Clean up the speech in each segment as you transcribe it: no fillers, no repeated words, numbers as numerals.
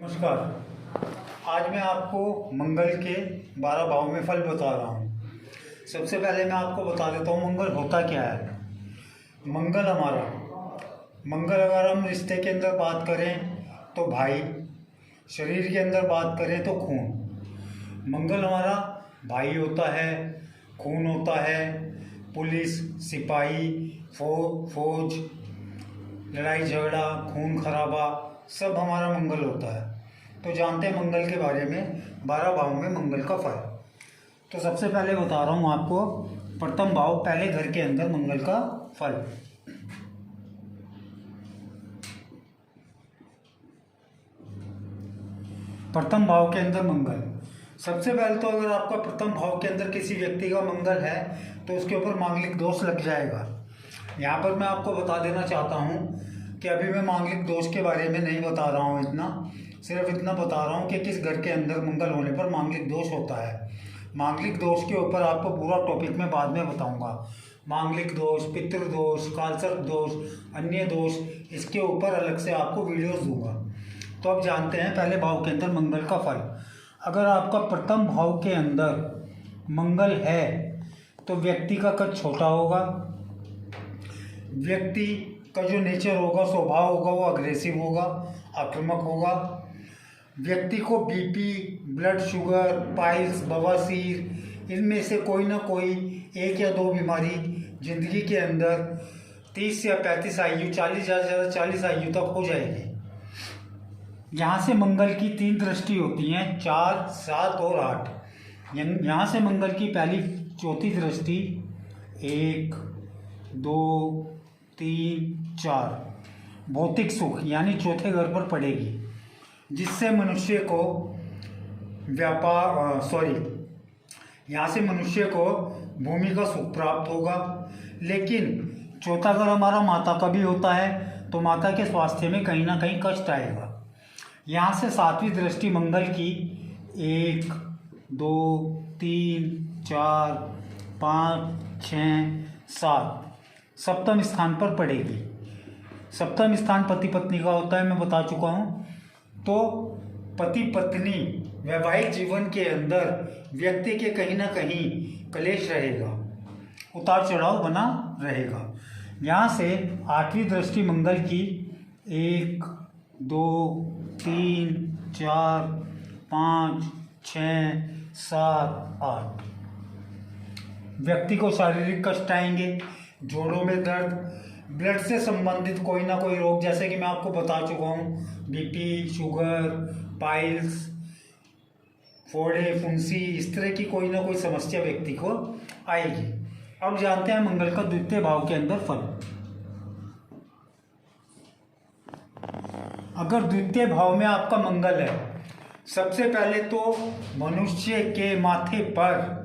नमस्कार। आज मैं आपको मंगल के 12 भाव में फल बता रहा हूँ। सबसे पहले मैं आपको बता देता हूँ मंगल होता क्या है। मंगल अगर हम रिश्ते के अंदर बात करें तो भाई, शरीर के अंदर बात करें तो खून। मंगल हमारा भाई होता है, खून होता है, पुलिस, सिपाही, फौज, लड़ाई झगड़ा, खून खराबा, सब हमारा मंगल होता है। तो जानते हैं मंगल के बारे में, 12 भाव में मंगल का फल। तो सबसे पहले बता रहा हूँ आपको प्रथम भाव, पहले घर के अंदर मंगल का फल। प्रथम भाव के अंदर मंगल। सबसे पहले तो अगर आपका प्रथम भाव के अंदर किसी व्यक्ति का मंगल है तो उसके ऊपर मांगलिक दोष लग जाएगा। यहाँ पर मैं आपको बता देना चाहता हूँ कि अभी मैं मांगलिक दोष के बारे में नहीं बता रहा हूँ, सिर्फ इतना बता रहा हूँ कि किस घर के अंदर मंगल होने पर मांगलिक दोष होता है। मांगलिक दोष के ऊपर आपको पूरा टॉपिक मैं बाद में बताऊँगा। मांगलिक दोष, पितृदोष, कालसर्प दोष, अन्य दोष, इसके ऊपर अलग से आपको वीडियोस दूंगा। तो अब जानते हैं पहले भाव के अंदर मंगल का फल। अगर आपका प्रथम भाव के अंदर मंगल है तो व्यक्ति का कद छोटा होगा, व्यक्ति का जो नेचर होगा, स्वभाव होगा, वो अग्रेसिव होगा, आक्रामक होगा। व्यक्ति को बीपी, ब्लड शुगर, पाइल्स, बवासीर, इनमें से कोई ना कोई 1 या 2 बीमारी जिंदगी के अंदर 30 या 35 आयु, 40 ज़्यादा से ज़्यादा 40 आयु तक हो जाएगी। यहाँ से मंगल की 3 दृष्टि होती हैं, 4, 7 और 8। यहाँ से मंगल की पहली चौथी दृष्टि 1, 2, 3, 4 भौतिक सुख यानी चौथे घर पर पड़ेगी, जिससे मनुष्य को यहाँ से मनुष्य को भूमि का सुख प्राप्त होगा। लेकिन चौथा घर हमारा माता का भी होता है, तो माता के स्वास्थ्य में कहीं ना कहीं कष्ट आएगा। यहाँ से 7वीं दृष्टि मंगल की 1, 2, 3, 4, 5, 6, 7 सप्तम स्थान पर पड़ेगी। सप्तम स्थान पति पत्नी का होता है, मैं बता चुका हूँ। तो पति पत्नी वैवाहिक जीवन के अंदर व्यक्ति के कहीं ना कहीं कलेश रहेगा, उतार चढ़ाव बना रहेगा। यहाँ से 8वीं दृष्टि मंगल की 1, 2, 3, 4, 5, 6, 7, 8 व्यक्ति को शारीरिक कष्ट आएंगे, जोड़ों में दर्द, ब्लड से संबंधित कोई ना कोई रोग, जैसे कि मैं आपको बता चुका हूँ, बीपी, शुगर, पाइल्स, फोड़े, फुंसी, इस तरह की कोई ना कोई समस्या व्यक्ति को आएगी। अब जानते हैं मंगल का द्वितीय भाव के अंदर फल। अगर द्वितीय भाव में आपका मंगल है, सबसे पहले तो मनुष्य के माथे पर,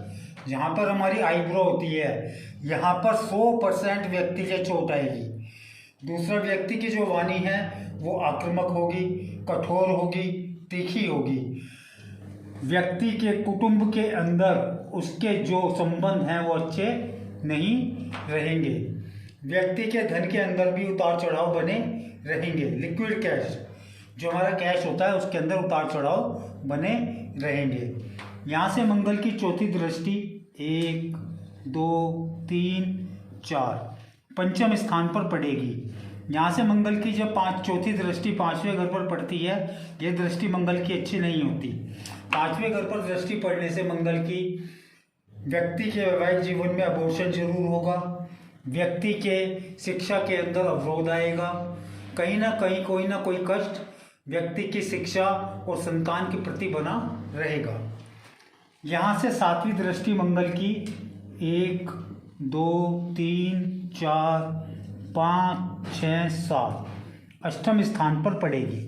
जहाँ पर हमारी आईब्रो होती है, यहाँ पर 100% व्यक्ति के चोट आएगी। दूसरा, व्यक्ति की जो वाणी है वो आक्रामक होगी, कठोर होगी, तीखी होगी। व्यक्ति के कुटुंब के अंदर उसके जो संबंध हैं वो अच्छे नहीं रहेंगे। व्यक्ति के धन के अंदर भी उतार चढ़ाव बने रहेंगे। लिक्विड कैश, जो हमारा कैश होता है, उसके अंदर उतार चढ़ाव बने रहेंगे। यहाँ से मंगल की चौथी दृष्टि 1, 2, 3, 4 पंचम स्थान पर पड़ेगी। यहाँ से मंगल की जब चौथी दृष्टि 5वें घर पर पड़ती है, ये दृष्टि मंगल की अच्छी नहीं होती। 5वें घर पर दृष्टि पड़ने से मंगल की व्यक्ति के वैवाहिक जीवन में अबॉर्शन जरूर होगा, व्यक्ति के शिक्षा के अंदर अवरोध आएगा, कहीं ना कहीं कोई ना कोई कष्ट व्यक्ति की शिक्षा और संतान के प्रति बना रहेगा। यहाँ से 7वीं दृष्टि मंगल की 1, 2, 3, 4, 5, 6, 7 अष्टम स्थान पर पड़ेगी।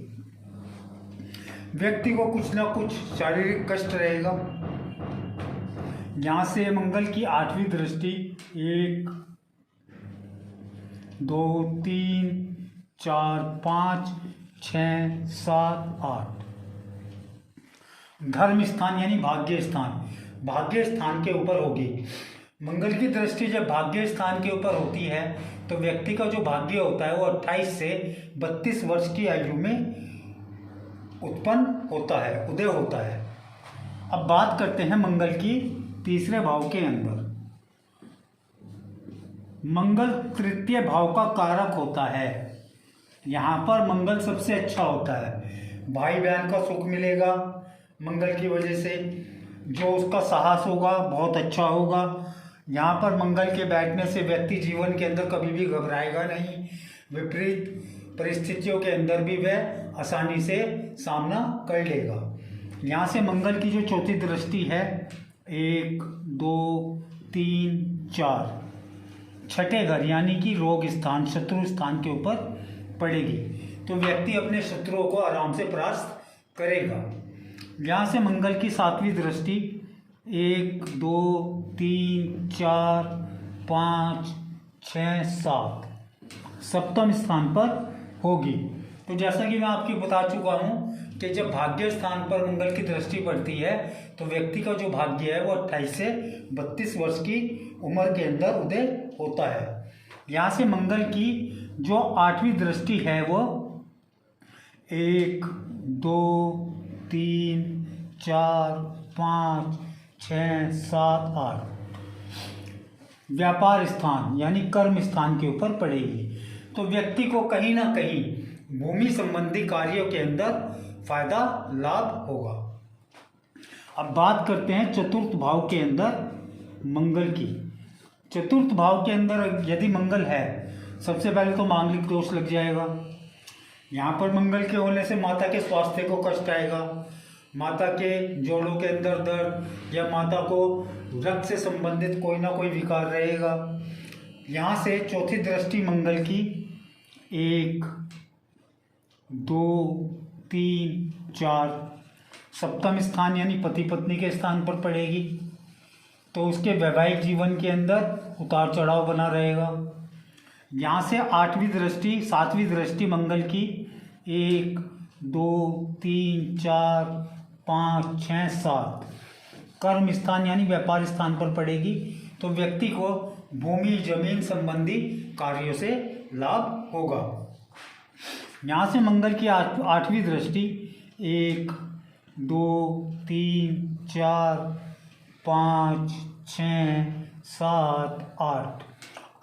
व्यक्ति को कुछ ना कुछ शारीरिक कष्ट रहेगा। यहाँ से मंगल की 8वीं दृष्टि 1, 2, 3, 4, 5, 6, 7, 8 धर्म स्थान यानी भाग्य स्थान के ऊपर होगी। मंगल की दृष्टि जब भाग्य स्थान के ऊपर होती है तो व्यक्ति का जो भाग्य होता है वो 28 से 32 वर्ष की आयु में उत्पन्न होता है, उदय होता है। अब बात करते हैं मंगल की तीसरे भाव के अंदर। मंगल तृतीय भाव का कारक होता है। यहाँ पर मंगल सबसे अच्छा होता है। भाई बहन का सुख मिलेगा मंगल की वजह से, जो उसका साहस होगा बहुत अच्छा होगा। यहाँ पर मंगल के बैठने से व्यक्ति जीवन के अंदर कभी भी घबराएगा नहीं, विपरीत परिस्थितियों के अंदर भी वह आसानी से सामना कर लेगा। यहाँ से मंगल की जो चौथी दृष्टि है, 1 2 3 4, छठे घर यानी कि रोग स्थान, शत्रु स्थान के ऊपर पड़ेगी, तो व्यक्ति अपने शत्रुओं को आराम से परास्त करेगा। यहाँ से मंगल की सातवीं दृष्टि 1 2 3 4 5 6 7 सप्तम स्थान पर होगी। तो जैसा कि मैं आपको बता चुका हूँ कि जब भाग्य स्थान पर मंगल की दृष्टि पड़ती है तो व्यक्ति का जो भाग्य है वो 28 से 32 वर्ष की उम्र के अंदर उदय होता है। यहाँ से मंगल की जो 8वीं दृष्टि है वो 1 2 3 4 5 6 7 8 व्यापार स्थान यानी कर्म स्थान के ऊपर पड़ेगी। तो व्यक्ति को कहीं ना कहीं भूमि संबंधी कार्यों के अंदर फायदा लाभ होगा। अब बात करते हैं चतुर्थ भाव के अंदर मंगल की। चतुर्थ भाव के अंदर यदि मंगल है, सबसे पहले तो मांगलिक दोष लग जाएगा। यहाँ पर मंगल के होने से माता के स्वास्थ्य को कष्ट आएगा, माता के जोड़ों के अंदर दर्द या माता को रक्त से संबंधित कोई ना कोई विकार रहेगा। यहाँ से चौथी दृष्टि मंगल की 1 2 3 4 सप्तम स्थान यानी पति पत्नी के स्थान पर पड़ेगी, तो उसके वैवाहिक जीवन के अंदर उतार चढ़ाव बना रहेगा। यहाँ से 8वीं दृष्टि 7वीं दृष्टि मंगल की 1 2 3 4 5 6 7 कर्म स्थान यानी व्यापार स्थान पर पड़ेगी, तो व्यक्ति को भूमि जमीन संबंधी कार्यों से लाभ होगा। यहाँ से मंगल की 8वीं दृष्टि 1 2 3 4 5 6 7 8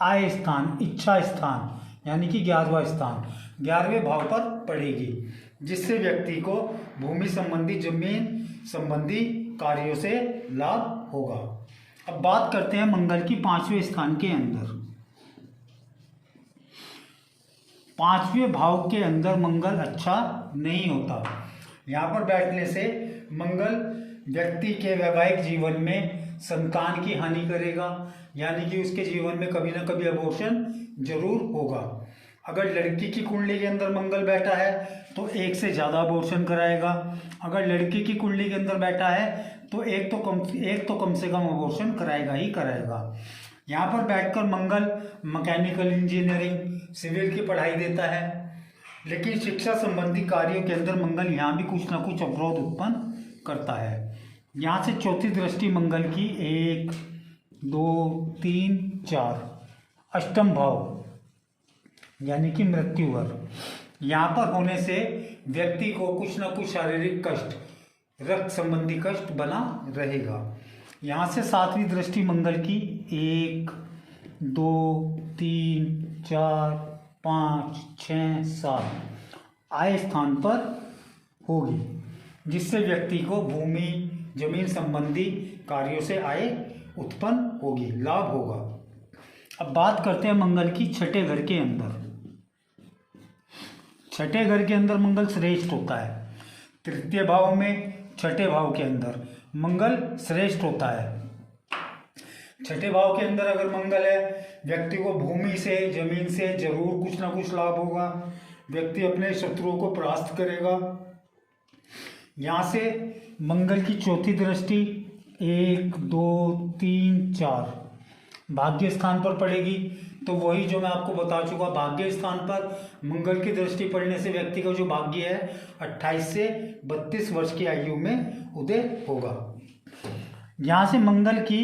आय स्थान इच्छा स्थान यानी कि 11वां स्थान 11वें भाव पर पड़ेगी, जिससे व्यक्ति को भूमि संबंधी जमीन संबंधी कार्यों से लाभ होगा। अब बात करते हैं मंगल की 5वें स्थान के अंदर। 5वें भाव के अंदर मंगल अच्छा नहीं होता। यहाँ पर बैठने से मंगल व्यक्ति के वैवाहिक जीवन में संतान की हानि करेगा, यानी कि उसके जीवन में कभी ना कभी अबॉर्शन जरूर होगा। अगर लड़की की कुंडली के अंदर मंगल बैठा है तो एक से ज़्यादा अबॉर्शन कराएगा, अगर लड़की की कुंडली के अंदर बैठा है तो एक तो कम से कम अबॉर्शन कराएगा ही कराएगा। यहाँ पर बैठकर मंगल मैकेनिकल इंजीनियरिंग सिविल की पढ़ाई देता है, लेकिन शिक्षा संबंधी कार्यों के अंदर मंगल यहाँ भी कुछ ना कुछ अवरोध उत्पन्न करता है। यहाँ से चौथी दृष्टि मंगल की 1 2 3 4 अष्टम भाव यानी कि मृत्यु घर, यहाँ पर होने से व्यक्ति को कुछ ना कुछ शारीरिक कष्ट रक्त संबंधी कष्ट बना रहेगा। यहाँ से 7वीं दृष्टि मंगल की 1 2 3 4 5 6 7 आय स्थान पर होगी, जिससे व्यक्ति को भूमि जमीन संबंधी कार्यों से आय उत्पन्न होगी, लाभ होगा। अब बात करते हैं मंगल की छठे घर के अंदर। छठे घर के अंदर मंगल श्रेष्ठ होता है। तृतीय भाव में छठे भाव के अंदर मंगल श्रेष्ठ होता है। छठे भाव के अंदर अगर मंगल है, व्यक्ति को भूमि से जमीन से जरूर कुछ ना कुछ लाभ होगा, व्यक्ति अपने शत्रुओं को परास्त करेगा। यहाँ से मंगल की चौथी दृष्टि 1 2 3 4 भाग्य स्थान पर पड़ेगी, तो वही जो मैं आपको बता चुका, भाग्य स्थान पर मंगल की दृष्टि पड़ने से व्यक्ति का जो भाग्य है 28 से 32 वर्ष की आयु में उदय होगा। यहाँ से मंगल की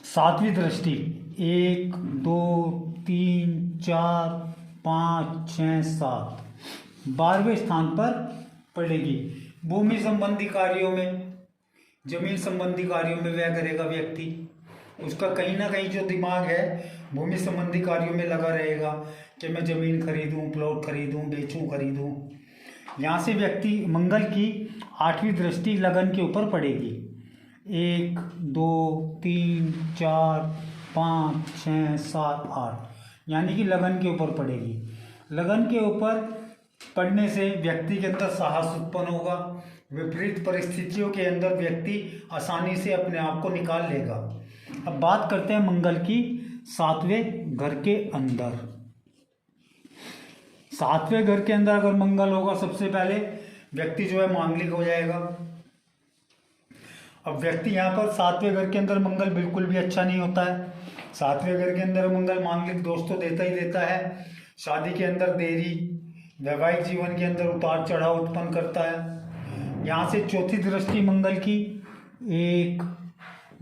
7वीं दृष्टि 1 2 3 4 5 6 7 12वें स्थान पर पड़ेगी। भूमि संबंधी कार्यों में, जमीन संबंधी कार्यों में व्यय करेगा व्यक्ति। उसका कहीं ना कहीं जो दिमाग है भूमि संबंधी कार्यों में लगा रहेगा कि मैं जमीन खरीदूं, प्लॉट खरीदूं, बेचूं, खरीदूं। यहाँ से व्यक्ति मंगल की 8वीं दृष्टि लगन के ऊपर पड़ेगी। 1 2 3 4 5 6 7 8, यानी कि लगन के ऊपर पड़ेगी। लगन के ऊपर पड़ने से व्यक्ति के अंदर साहस उत्पन्न होगा। विपरीत परिस्थितियों के अंदर व्यक्ति आसानी से अपने आप को निकाल लेगा। अब बात करते हैं मंगल की 7वें घर के अंदर। 7वें घर के अंदर अगर मंगल होगा, सबसे पहले व्यक्ति जो है मांगलिक हो जाएगा। अब व्यक्ति यहाँ पर 7वें घर के अंदर मंगल बिल्कुल भी अच्छा नहीं होता है। 7वें घर के अंदर मंगल मांगलिक दोष तो देता ही देता है, शादी के अंदर देरी, वैवाहिक जीवन के अंदर उतार चढ़ाव उत्पन्न करता है। यहाँ से चौथी दृष्टि मंगल की 1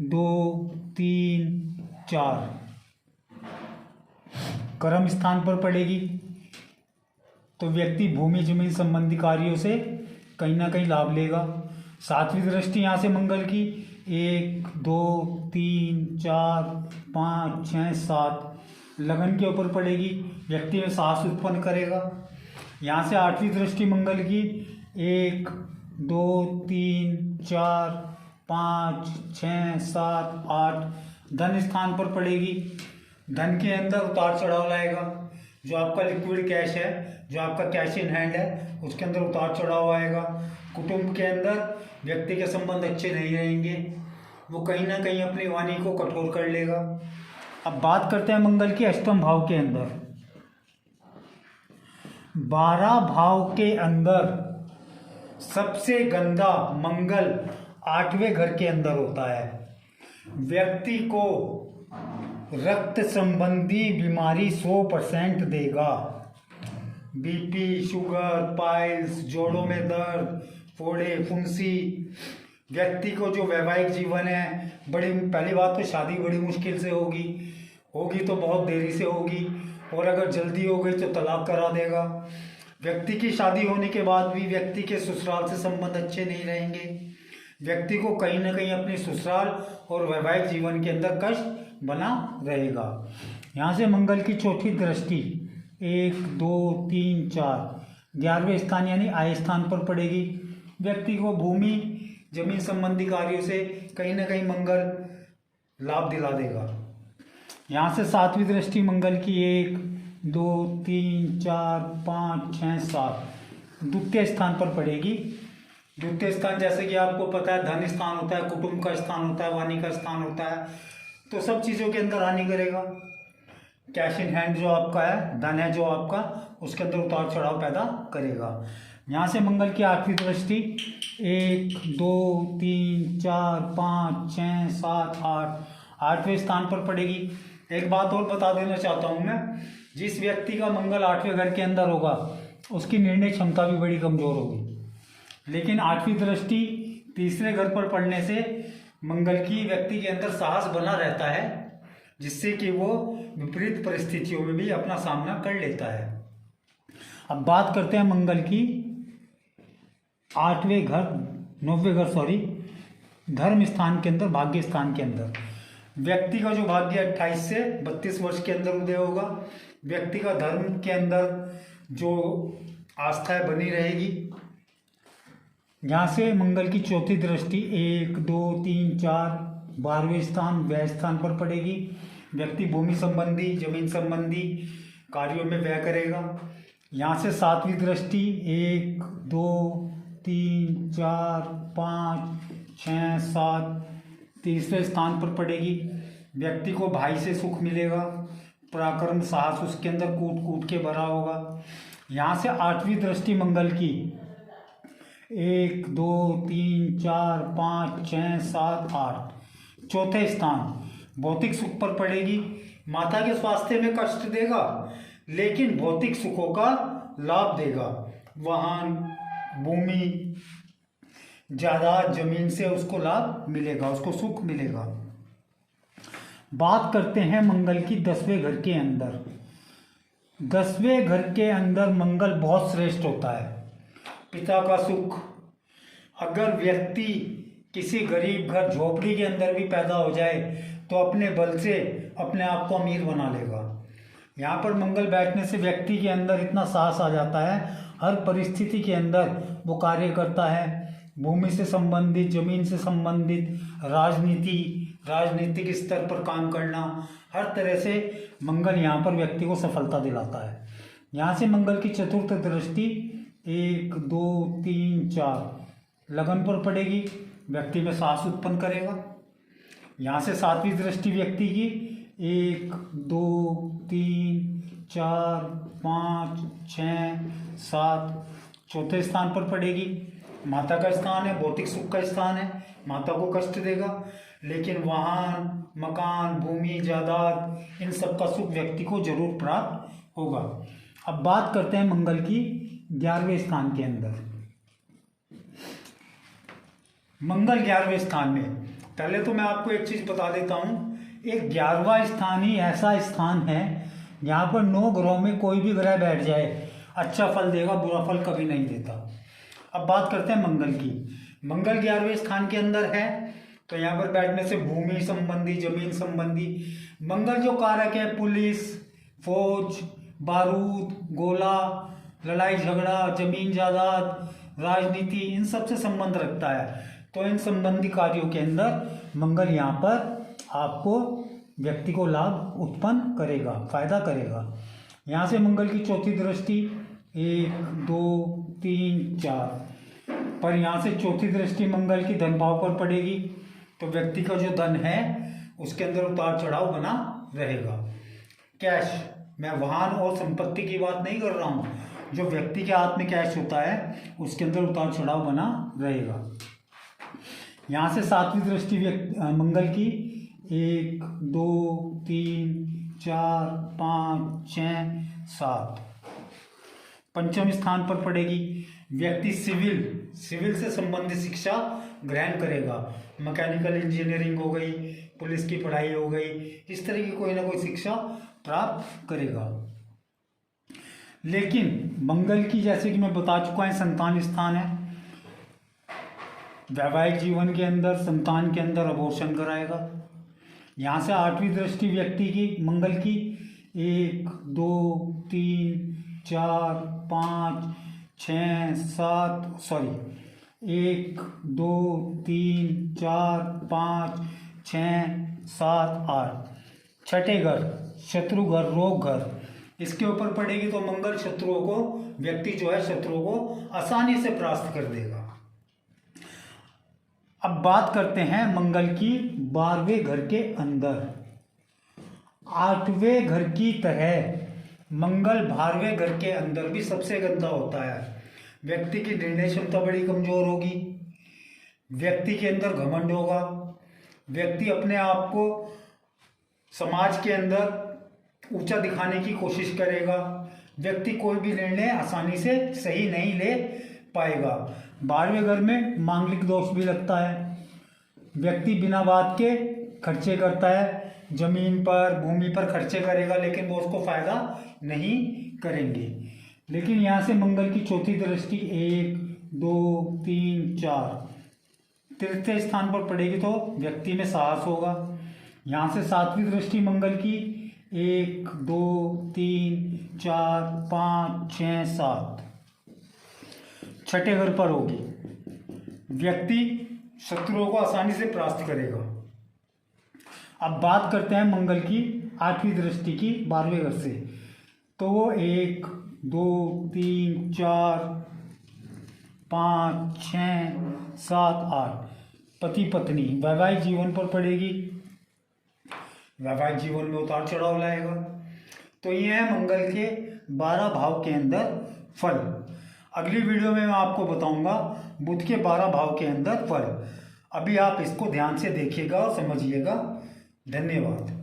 2 3 4 कर्म स्थान पर पड़ेगी, तो व्यक्ति भूमि जमीन संबंधी कार्यों से कहीं ना कहीं लाभ लेगा। 7वीं दृष्टि यहाँ से मंगल की 1 2 3 4 5 6 7 लगन के ऊपर पड़ेगी, व्यक्ति में साहस उत्पन्न करेगा। यहाँ से 8वीं दृष्टि मंगल की 1 2 3 4 5 6 7 8 धन स्थान पर पड़ेगी। धन के अंदर उतार चढ़ाव लाएगा। जो आपका लिक्विड कैश है, जो आपका कैश इन हैंड है, उसके अंदर उतार चढ़ाव आएगा। कुटुंब के अंदर व्यक्ति के संबंध अच्छे नहीं रहेंगे, वो कहीं ना कहीं अपनी वाणी को कठोर कर लेगा। अब बात करते हैं मंगल के अष्टम भाव के अंदर। 12 भाव के अंदर सबसे गंदा मंगल 8वें घर के अंदर होता है। व्यक्ति को रक्त संबंधी बीमारी 100% देगा। बीपी, शुगर, पाइल्स, जोड़ों में दर्द, फोड़े, फुंसी। व्यक्ति को जो वैवाहिक जीवन है, बड़ी पहली बात तो शादी बड़ी मुश्किल से होगी तो बहुत देरी से होगी, और अगर जल्दी हो गई तो तलाक करा देगा। व्यक्ति की शादी होने के बाद भी व्यक्ति के ससुराल से संबंध अच्छे नहीं रहेंगे। व्यक्ति को कहीं ना कहीं अपने ससुराल और वैवाहिक जीवन के अंदर कष्ट बना रहेगा। यहाँ से मंगल की चौथी दृष्टि 1 2 3 4 11वें स्थान यानी आय स्थान पर पड़ेगी। व्यक्ति को भूमि जमीन संबंधी कार्यों से कहीं ना कहीं मंगल लाभ दिला देगा। यहाँ से 7वीं दृष्टि मंगल की 1 2 3 4 5 6 7 द्वितीय स्थान पर पड़ेगी। द्वितीय स्थान जैसे कि आपको पता है धन स्थान होता है, कुटुंब का स्थान होता है, वाणी का स्थान होता है, तो सब चीज़ों के अंदर हानि करेगा। कैश इन हैंड जो आपका है, धन है जो आपका, उसके अंदर उतार चढ़ाव पैदा करेगा। यहाँ से मंगल की 8वीं दृष्टि 1 2 3 4 5 6 7 8 8वें स्थान पर पड़ेगी। एक बात और बता देना चाहता हूँ मैं, जिस व्यक्ति का मंगल 8वें घर के अंदर होगा उसकी निर्णय क्षमता भी बड़ी कमजोर होगी। लेकिन 8वीं दृष्टि तीसरे घर पर पड़ने से मंगल की व्यक्ति के अंदर साहस बना रहता है, जिससे कि वो विपरीत परिस्थितियों में भी अपना सामना कर लेता है। अब बात करते हैं मंगल की 9वें घर धर्म स्थान के अंदर, भाग्य स्थान के अंदर। व्यक्ति का जो भाग्य 28 से 32 वर्ष के अंदर उदय होगा। व्यक्ति का धर्म के अंदर जो आस्था है बनी रहेगी। यहाँ से मंगल की चौथी दृष्टि 1 2 3 4 12वें स्थान व्यय स्थान पर पड़ेगी। व्यक्ति भूमि संबंधी जमीन संबंधी कार्यों में व्यय करेगा। यहाँ से 7वीं दृष्टि 1 2 3 4 5 6 7 तीसरे स्थान पर पड़ेगी। व्यक्ति को भाई से सुख मिलेगा। पराक्रम साहस उसके अंदर कूट कूट के भरा होगा। यहाँ से 8वीं दृष्टि मंगल की 1 2 3 4 5 6 7 8 चौथे स्थान भौतिक सुख पर पड़ेगी। माता के स्वास्थ्य में कष्ट देगा, लेकिन भौतिक सुखों का लाभ देगा। वाहन, भूमि, जायदाद, जमीन से उसको लाभ मिलेगा, उसको सुख मिलेगा। बात करते हैं मंगल की 10वें घर के अंदर। 10वें घर के अंदर मंगल बहुत श्रेष्ठ होता है। पिता का सुख। अगर व्यक्ति किसी गरीब घर झोपड़ी के अंदर भी पैदा हो जाए तो अपने बल से अपने आप को अमीर बना लेगा। यहाँ पर मंगल बैठने से व्यक्ति के अंदर इतना साहस आ जाता है, हर परिस्थिति के अंदर वो कार्य करता है। भूमि से संबंधित, जमीन से संबंधित, राजनीतिक स्तर पर काम करना, हर तरह से मंगल यहाँ पर व्यक्ति को सफलता दिलाता है। यहाँ से मंगल की चतुर्थ दृष्टि 1 2 3 4 लगन पर पड़ेगी, व्यक्ति में साहस उत्पन्न करेगा। यहाँ से 7वीं दृष्टि व्यक्ति की 1 2 3 4 5 6 7 चौथे स्थान पर पड़ेगी। माता का स्थान है, भौतिक सुख का स्थान है, माता को कष्ट देगा, लेकिन वाहन, मकान, भूमि, जायदाद, इन सब का सुख व्यक्ति को जरूर प्राप्त होगा। अब बात करते हैं मंगल की 11वें स्थान के अंदर। मंगल 11वें स्थान में, पहले तो मैं आपको एक चीज बता देता हूँ, एक 11वां स्थान ही ऐसा स्थान है यहाँ पर 9 ग्रहों में कोई भी ग्रह बैठ जाए अच्छा फल देगा, बुरा फल कभी नहीं देता। अब बात करते हैं मंगल की। मंगल 11वें स्थान के अंदर है तो यहाँ पर बैठने से भूमि संबंधी, जमीन संबंधी, मंगल जो कारक है पुलिस, फौज, बारूद, गोला, लड़ाई झगड़ा, जमीन जायदाद, राजनीति, इन सब से संबंध रखता है। तो इन संबंधी कार्यों के अंदर मंगल यहाँ पर आपको, व्यक्ति को लाभ उत्पन्न करेगा, फायदा करेगा। यहाँ से मंगल की चौथी दृष्टि 1 2 3 4 पर यहाँ से चौथी दृष्टि मंगल की धन भाव पर पड़ेगी तो व्यक्ति का जो धन है उसके अंदर उतार चढ़ाव बना रहेगा। कैश, मैं वाहन और संपत्ति की बात नहीं कर रहा हूँ, जो व्यक्ति के हाथ में कैश होता है उसके अंदर उतार चढ़ाव बना रहेगा। यहाँ से 7वीं दृष्टि मंगल की 1 2 3 4 5 6 7 पंचम स्थान पर पड़ेगी। व्यक्ति सिविल से संबंधित शिक्षा ग्रहण करेगा। मैकेनिकल इंजीनियरिंग हो गई, पुलिस की पढ़ाई हो गई, इस तरह की कोई ना कोई शिक्षा प्राप्त करेगा। लेकिन मंगल की, जैसे कि मैं बता चुका है, संतान स्थान है। वैवाहिक जीवन के अंदर, संतान के अंदर अबॉर्शन कराएगा। यहाँ से 8वीं दृष्टि व्यक्ति की मंगल की 1 2 3 4 5 6 7 1 2 3 4 5 6 7 8 छठे घर शत्रु घर, रोग घर, इसके ऊपर पड़ेगी तो मंगल शत्रुओं को, व्यक्ति जो है शत्रुओं को आसानी से परास्त कर देगा। अब बात करते हैं मंगल की 12वें घर के अंदर। 8वें घर की तरह मंगल 12वें घर के अंदर भी सबसे गंदा होता है। व्यक्ति की निर्णय क्षमता बड़ी कमजोर होगी, व्यक्ति के अंदर घमंड होगा, व्यक्ति अपने आप को समाज के अंदर ऊंचा दिखाने की कोशिश करेगा, व्यक्ति कोई भी निर्णय आसानी से सही नहीं ले पाएगा। 12वें घर में मांगलिक दोष भी लगता है। व्यक्ति बिना बात के खर्चे करता है, जमीन पर, भूमि पर खर्चे करेगा, लेकिन वो उसको फायदा नहीं करेंगे। लेकिन यहाँ से मंगल की चौथी दृष्टि 1 2 3 4 तृतीय स्थान पर पड़ेगी तो व्यक्ति में साहस होगा। यहाँ से 7वीं दृष्टि मंगल की 1 2 3 4 5 6 7 छठे घर पर होगी। व्यक्ति शत्रुओं को आसानी से परास्त करेगा। अब बात करते हैं मंगल की 8वीं दृष्टि की 12वें घर से, तो वो 1 2 3 4 5 6 7 8 पति पत्नी वैवाहिक जीवन पर पड़ेगी। वैवाहिक जीवन में उतार चढ़ाव लाएगा। तो ये है मंगल के 12 भाव के अंदर फल। अगली वीडियो में मैं आपको बताऊंगा बुध के 12 भाव के अंदर फल। अभी आप इसको ध्यान से देखिएगा और समझिएगा। धन्यवाद।